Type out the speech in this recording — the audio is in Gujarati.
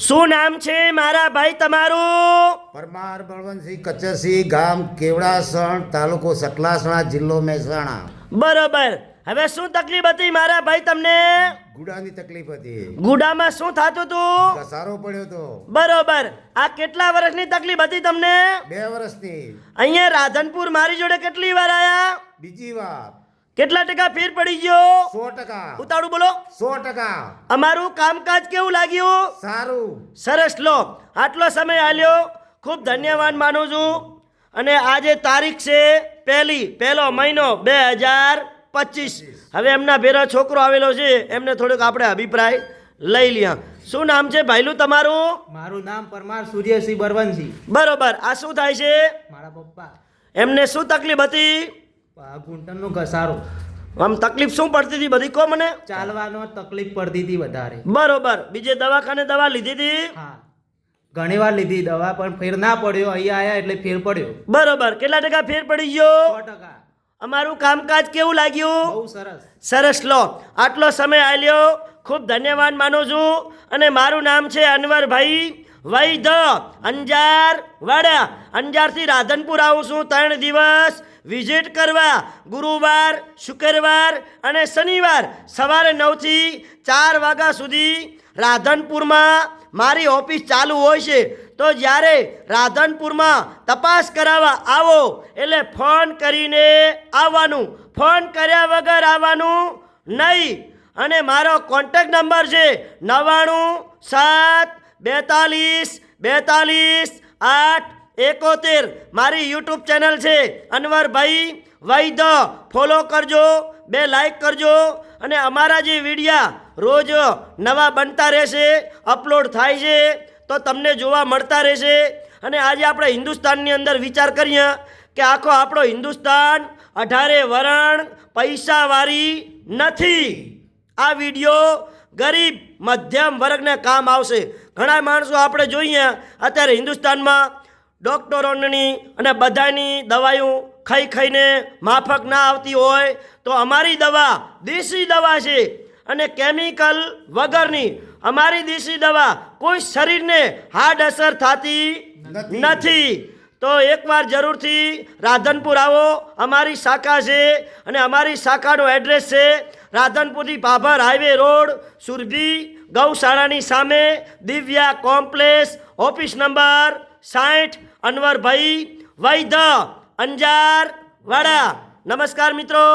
શું નામ છે મારા ભાઈ તમારું? પરમાર બળવંતસિંહ કચરસિંહ, ગામ કેવડાસણ, તાલુકો સકલાસણા, જિલ્લો મહેસાણા. બરોબર. હવે શું તકલીફ હતી મારા ભાઈ તમને? ગુડાની તકલીફ હતી. ગુડામાં શું થતું હતું? ઘસારો પડ્યો તો. બરોબર. આ કેટલા વર્ષની તકલીફ હતી તમને? 2 વર્ષથી. અહીંયા રાધનપુર મારી જોડે કેટલી વાર આયા? બીજી વાર. કેટલા ટકા ફેર પડી ગયો? 100%. ઉતાળું બોલો. 100%. અમારું કામકાજ કેવું લાગ્યું? સારું. સરસ. લો, આટલો સમય આલ્યો, ખૂબ ધન્યવાદ માનું છું. અને આજે તારીખ છે પહેલો મહિનો 2025. હવે એમના ભેરો છોકરો આવેલો છે, એમને થોડોક આપણે અભિપ્રાય લઈ લ્યા. શું નામ છે ભાઈલું તમારું? મારું નામ પરમાર સૂર્યસિંહ બળવંતસિંહ. બરોબર. આ શું થાય છે? મારા પપ્પા એમને શું તકલીફ હતી? ઘૂંટણનો ઘસારો, આમ તકલીફ શું પડતી હતી બધી કહો મને. ચાલવાનો તકલીફ પડતી હતી વધારે. બરોબર. બીજે દવાખાને દવા લીધી હતી? હા, ઘણી વાર લીધી દવા, પણ ફેર ના પડ્યો. અહીંયા આયા એટલે ફેર પડ્યો. બરોબર. કેટલા ટકા ફેર પડી ગયો? 100%. અમારું કામકાજ કેવું લાગ્યું? બહુ સરસ. સરસ. લો, આટલો સમય આલ્યો, ખૂબ ધન્યવાદ માનું છું. અને મારું નામ છે અનવરભાઈ વૈધ, અંજાર વાડા. અંજારથી રાધનપુર આવું છું 3 દિવસ વિઝિટ કરવા. ગુરુવાર, શુક્રવાર અને શનિવાર સવારે 9 થી 4 વાગ્યા સુધી રાધનપુરમાં મારી ઓફિસ ચાલુ હોય છે. તો જ્યારે રાધનપુરમાં તપાસ કરાવવા આવો એટલે ફોન કરીને આવવાનું, ફોન કર્યા વગર આવવાનું નહીં. અને મારો કોન્ટેક્ટ નંબર છે 9972422871. મારી યુટ્યુબ ચેનલ છે અનવરભાઈ વૈધ. ફોલો કરજો, 2 લાઈક કરજો. અને અમારા જે વિડીયા રોજ નવા બનતા રહેશે, અપલોડ થાય છે, તો તમને જોવા મળતા રહેશે. અને આજે આપણે હિન્દુસ્તાનની અંદર વિચાર કરીએ કે આખો આપણો હિન્દુસ્તાન 18 વરણ પૈસાવાળી નથી. આ વિડીયો ગરીબ મધ્યમ વર્ગને કામ આવશે. ઘણા માણસો આપણે જોઈએ અત્યારે હિન્દુસ્તાનમાં ડૉક્ટરોની અને બધાની દવાઓ ખાઈને માફક ના આવતી હોય, તો અમારી દવા દેશી દવા છે અને કેમિકલ વગરની. અમારી દેશી દવા કોઈ શરીરને હાર્ડ અસર થતી નથી. તો એકવાર જરૂરથી રાધનપુર આવો, અમારી શાખા છે. અને અમારી શાખાનું એડ્રેસ છે રાધનપુરથી ભાભર હાઈવે રોડ, સુરભી ગૌશાળાની સામે, Divya complex, office number 60, અનવરભાઈ વૈધ, Anjar વાડા. નમસ્કાર મિત્રો.